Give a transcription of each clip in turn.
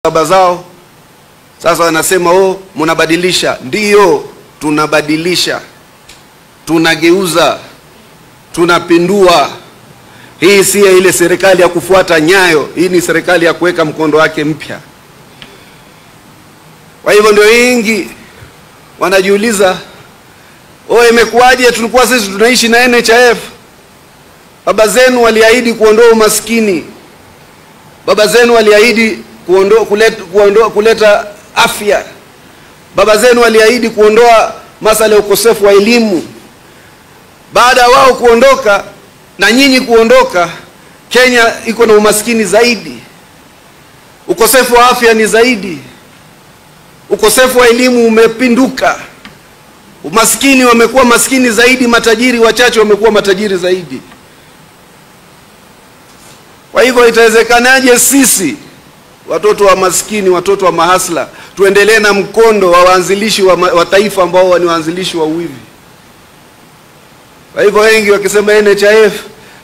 baba zao. Sasa wanasema oh, mnabadilisha. Ndiyo, tunabadilisha, tunageuza, tunapindua. Hii si ile serikali ya kufuata nyayo, hii ni serikali ya kuweka mkondo wake mpya. Kwa hivyo ndio wengi wanajiuliza, oh, imekuwaje tulikuwa sisi tunaishi na NHIF? Baba zenu waliahidi kuondoa umaskini. Baba zenu waliahidi kuleta afya. Baba zenu waliahidi kuondoa masuala ya ukosefu wa elimu. Baada wao kuondoka na nyinyi kuondoka, Kenya iko na umaskini zaidi. Ukosefu wa afya ni zaidi. Ukosefu wa elimu umepinduka. Umaskini wamekuwa maskini zaidi, matajiri wachache wamekuwa matajiri zaidi. Kwa hivyo itawezekanaje sisi watoto wa maskini, watoto wa mahasla, tuendelee na mkondo wa waanzilishi wa taifa ambao ni waanzilishi wa uwivi? Kwa hivyo wengi wakisema NHIF,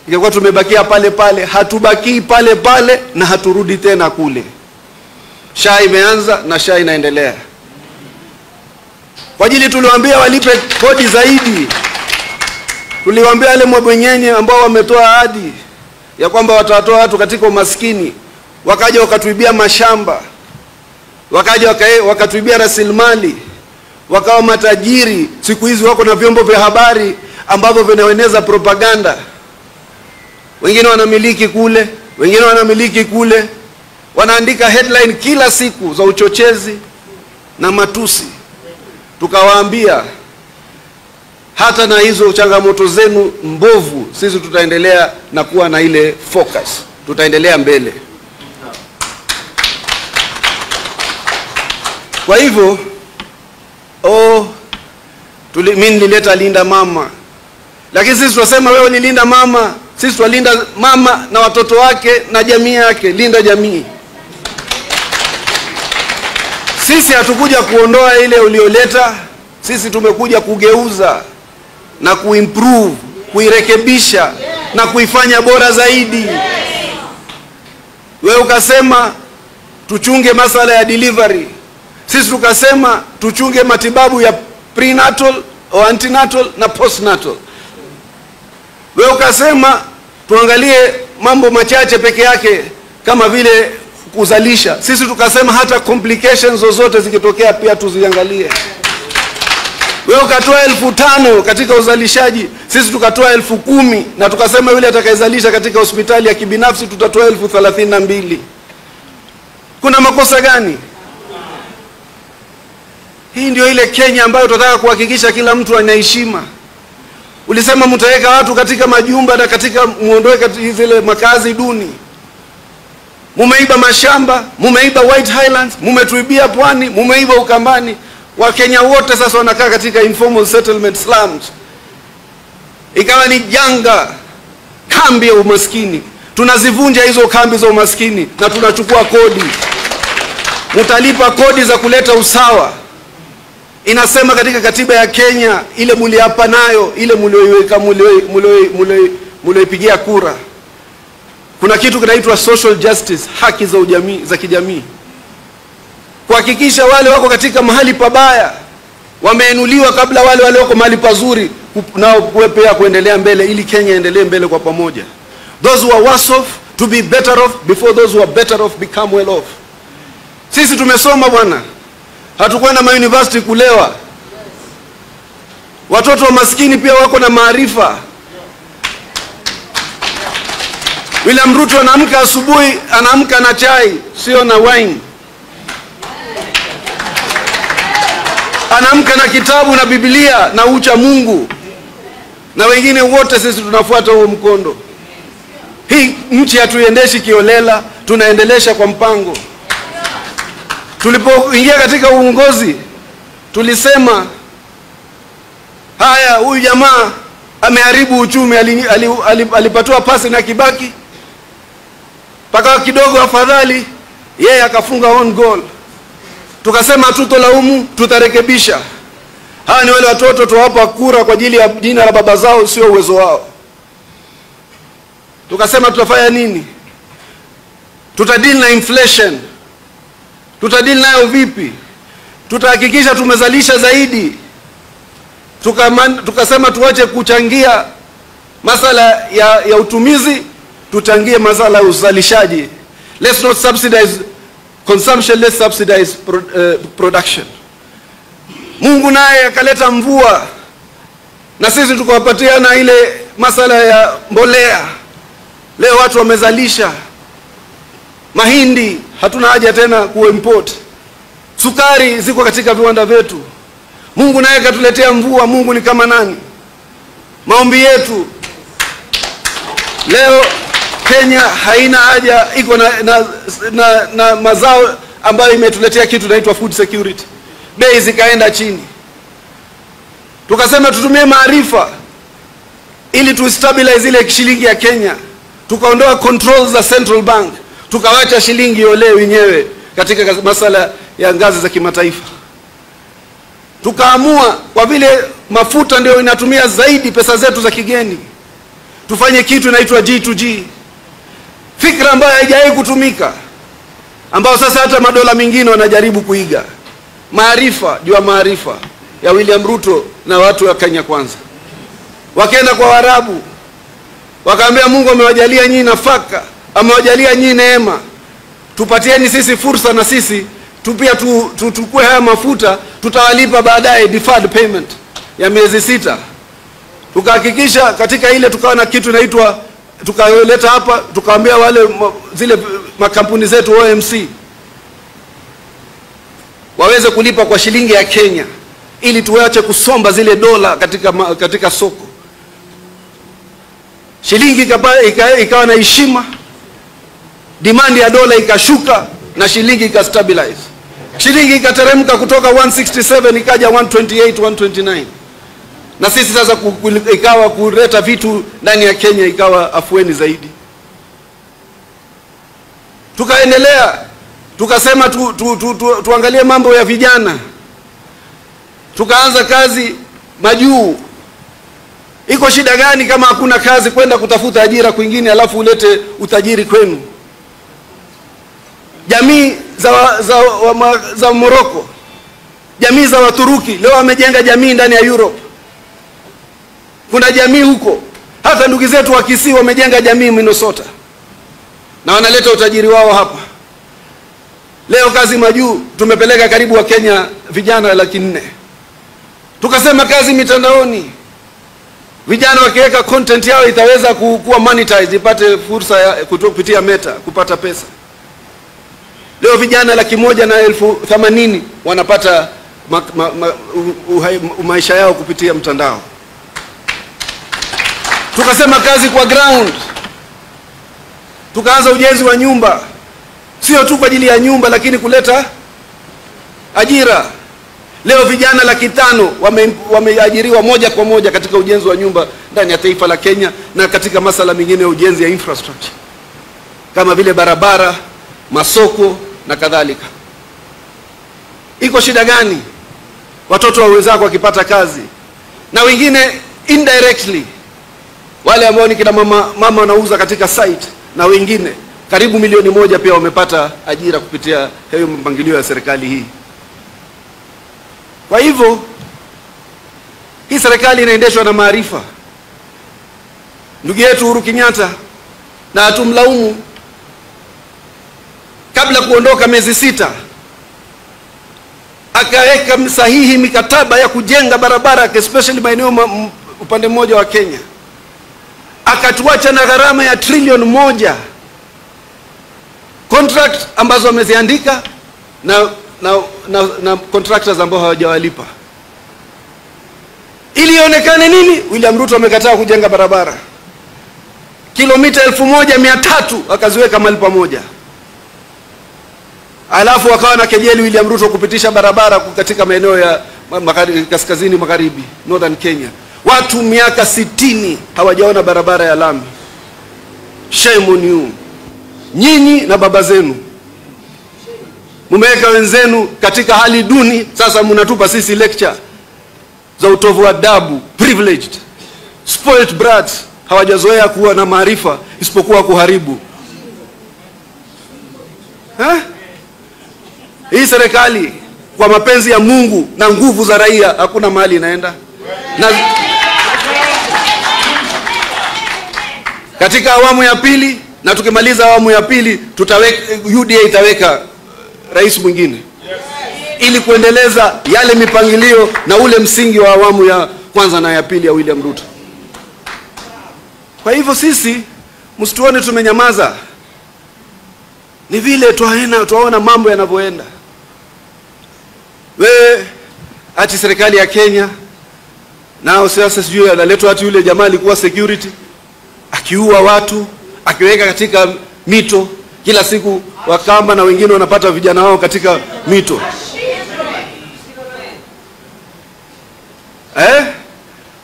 ingekuwa tumebakia pale pale. Hatubaki pale pale na haturudi tena kule. Shaa imeanza na shaa inaendelea. Kwa ajili tuliwaambia walipe kodi zaidi. Tuliwaambia wale mabwenyenye ambao wametoa ahadi ya kwamba watatoa watu katika umaskini, wakaja wakatuibia mashamba, wakaja wakatuibia rasilimali, wakawa matajiri. Siku hizi wako na vyombo vya habari ambavyo vinaeneza propaganda. Wengine wanamiliki kule, wengine wanamiliki kule. Wanaandika headline kila siku za uchochezi na matusi. Tukawaambia hata na hizo changamoto zenu mbovu, sisi tutaendelea na kuwa na ile focus. Tutaendelea mbele. Kwa hivyo mimi nilileta linda mama. Lakini sisi tunasema wewe ni linda mama, sisi tulinda mama na watoto wake na jamii yake. Linda jamii. Sisi hatukuja kuondoa ile ulioleta, sisi tumekuja kugeuza na kuimprove, kuirekebisha na kuifanya bora zaidi. Wewe ukasema tuchunge masuala ya delivery, sisi tukasema tuchunge matibabu ya prenatal au antenatal na postnatal. Wewe ukasema tuangalie mambo machache peke yake kama vile kuzalisha, sisi tukasema hata complications zozote zikitokea pia tuziangalie. Wewe ukatoa 5,000 katika uzalishaji, sisi tukatoa 10,000 na tukasema yule atakayezalisha katika hospitali ya kibinafsi tutatoa 32,000. Kuna makosa gani? Hii ndio ile Kenya ambayo tunataka kuhakikisha kila mtu ana heshima. Ulisema mtaweka watu katika majumba na katika muondoe katika zile makazi duni. Mumeiba mashamba, mumeiba White Highlands, mumetuibia pwani, mumeiba Ukambani. Wakenya wote sasa wanakaa katika informal settlement slums. Ikawa ni janga, kambi ya umaskini. Tunazivunja hizo kambi za umaskini na tunachukua kodi. Mutalipa kodi za kuleta usawa. Inasema katika katiba ya Kenya, ile muliapa nayo, ile mulioiweka, mulioipigia kura, kuna kitu kinaitwa social justice, haki za ujamii, za kijamii. Kuhakikisha wale wako katika mahali pabaya wameinuliwa kabla wale wako mahali pazuri nao pia kuendelea mbele, ili Kenya endelee mbele kwa pamoja. Those who are worse off to be better off before those who are better off become well off. Sisi tumesoma bwana. Hatukwenda ma university kulewa. Watoto wa maskini pia wako na maarifa. William Ruto anaamka asubuhi, anaamka na chai, sio na wine. Anaamka na kitabu na Biblia na ucha Mungu. Na wengine wote sisi tunafuata huo mkondo. Hii nchi hatuiendeshi kiolela, tunaendelesha kwa mpango. Tulipoingia katika uongozi, tulisema haya, huyu jamaa ameharibu uchumi, alipatiwa pasi na Kibaki. Paka kidogo afadhali, yeye akafunga on goal. Tukasema tutolaumu, tutarekebisha. Hawa ni wale watoto tuwapa kura kwa ajili ya jina la baba zao, sio uwezo wao. Tukasema tutafanya nini? Tutadili na inflation. Tutadili nayo vipi? Tutahakikisha tumezalisha zaidi. Tukasema tuache kuchangia masala ya utumizi, tuchangie masala ya uzalishaji. Let's not subsidize consumption, let's subsidize production. Mungu naye akaleta mvua, na sisi tukawapatiana ile masala ya mbolea. Leo watu wamezalisha mahindi, hatuna haja tena kuimport. Sukari ziko katika viwanda vyetu. Mungu naye katuletea mvua. Mungu ni kama nani? Maombi yetu leo, Kenya haina haja, iko na mazao ambayo imetuletea kitu inaitwa food security. Bei zikaenda chini. Tukasema tutumie maarifa ili tu stabilize ile shilingi ya Kenya. Tukaondoa controls za central bank, tukawacha shilingi yolewe wenyewe katika masala ya ngazi za kimataifa. Tukaamua kwa vile mafuta ndio inatumia zaidi pesa zetu za kigeni, tufanye kitu inaitwa G2G. Fikra ambayo haijawahi kutumika, ambao sasa hata madola mengine wanajaribu kuiga. Maarifa juu ya maarifa ya William Ruto na watu wa Kenya Kwanza. Wakaenda kwa Waarabu, wakaambia Mungu amewajalia nyinyi nafaka, amewajalia nyinyi neema, tupatieni sisi fursa na sisi pia tukue haya mafuta, tutawalipa baadaye deferred payment ya miezi 6. Tukahakikisha katika ile tukawa na kitu inaitwa, tukaleta hapa, tukaambia wale zile makampuni zetu OMC waweze kulipa kwa shilingi ya Kenya ili tuache kusomba zile dola katika soko. Shilingi ikawa na heshima, demand ya dola ikashuka na shilingi ikastabilize. Shilingi ikateremka kutoka 167 ikaja 128, 129. Na sisi sasa ikawa kuleta vitu ndani ya Kenya ikawa afueni zaidi. Tukaendelea, tukasema tuangalie mambo ya vijana. Tukaanza kazi majuu. Iko shida gani kama hakuna kazi kwenda kutafuta ajira kwingine alafu ulete utajiri kwenu? Jamii za Morocco, jamii za Waturuki leo wamejenga jamii ndani ya Europe. Kuna jamii huko, hata ndugu zetu wa Kisii wamejenga jamii Minnesota, na wanaleta utajiri wao hapa. Leo kazi majuu tumepeleka karibu wa Kenya vijana 400,000. Tukasema kazi mitandaoni, vijana wakiweka content yao itaweza kuwa monetized, ipate fursa ya kupitia Meta kupata pesa. Leo vijana 180,000 wanapata maisha yao kupitia mtandao. Tukasema kazi kwa ground. Tukaanza ujenzi wa nyumba, sio tu kwa ajili ya nyumba lakini kuleta ajira. Leo vijana 500,000 wameajiriwa moja kwa moja katika ujenzi wa nyumba ndani ya taifa la Kenya na katika masala mengine ya ujenzi ya infrastructure kama vile barabara, masoko na kadhalika. Iko shida gani watoto wa wenzako wakipata kazi? Na wengine indirectly, wale ambao ni kina mama wanauza katika site, na wengine karibu 1,000,000 pia wamepata ajira kupitia hiyo mpangilio ya serikali hii. Kwa hivyo hii serikali inaendeshwa na maarifa. Ndugu yetu Uhuru Kenyatta, na hatumlaumu, kabla kuondoka miezi 6 akaweka sahihi mikataba ya kujenga barabara especially maeneo upande mmoja wa Kenya. Akatuacha na gharama ya trilioni 1 contract ambazo wameziandika na contractors ambao hawajawalipa. Ili ionekane nini? William Ruto amekataa kujenga barabara kilomita 1,300 akaziweka mahali pamoja. Alafu wakawa na kejeli William Ruto kupitisha barabara katika maeneo ya kaskazini magharibi, northern Kenya. Watu miaka 60 hawajaona barabara ya lami. Shame on you. Nyinyi na baba zenu mumeweka wenzenu katika hali duni. Sasa mnatupa sisi lecture za utovu wa adabu, privileged, spoiled brats. Hawajazoea kuwa na maarifa isipokuwa kuharibu. Hii serikali kwa mapenzi ya Mungu na nguvu za raia hakuna mahali inaenda. Na katika awamu ya pili, na tukimaliza awamu ya pili, UDA itaweka rais mwingine ili kuendeleza yale mipangilio na ule msingi wa awamu ya kwanza na ya pili ya William Ruto. Kwa hivyo sisi msituone tumenyamaza. Ni vile tuaona mambo yanavyoenda. Ati serikali ya Kenya nao sasa sijui analetwa ati yule jamaa alikuwa security akiua watu, akiweka katika mito kila siku, Wakamba na wengine wanapata vijana wao katika mito.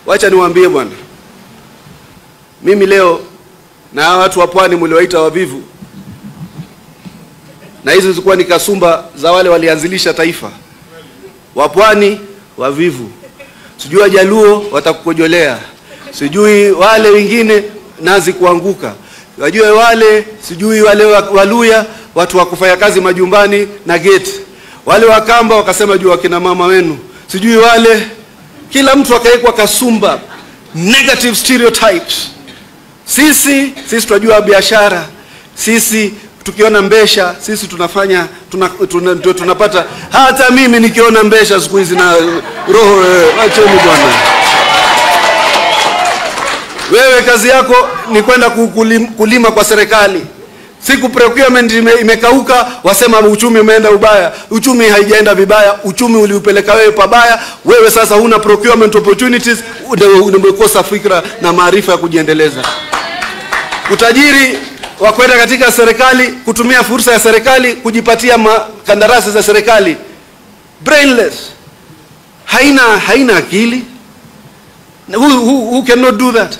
Wacha niwaambie bwana. Mimi leo na watu wa pwani mliwaita wavivu. Na hizo zilikuwa ni kasumba za wale walianzilisha taifa. Wapwani wavivu. Sijui Jaluo watakukojolea. Sijui wale wengine nazi kuanguka. Wajue wale, sijui wale Waluya watu wa kufanya kazi majumbani na gate. Wale Wakamba wakasema juu wakina mama wenu. Sijui wale, kila mtu akaekwa kasumba, negative stereotypes. Sisi tunajua biashara. Sisi tukiona mbesha, sisi tunafanya tunapata. Hata mimi nikiona mbesha siku hizi na roho acheni bwana. Wewe kazi yako ni kwenda kulima kwa serikali. Siku procurement imekauka, wasema uchumi umeenda ubaya. Uchumi haijaenda vibaya, uchumi uliupeleka wewe pabaya. Wewe sasa huna procurement opportunities, umekosa fikra na maarifa ya kujiendeleza. Utajiri wa kwenda katika serikali, kutumia fursa ya serikali kujipatia kandarasi za serikali. Brainless. Haina akili. Who cannot do that?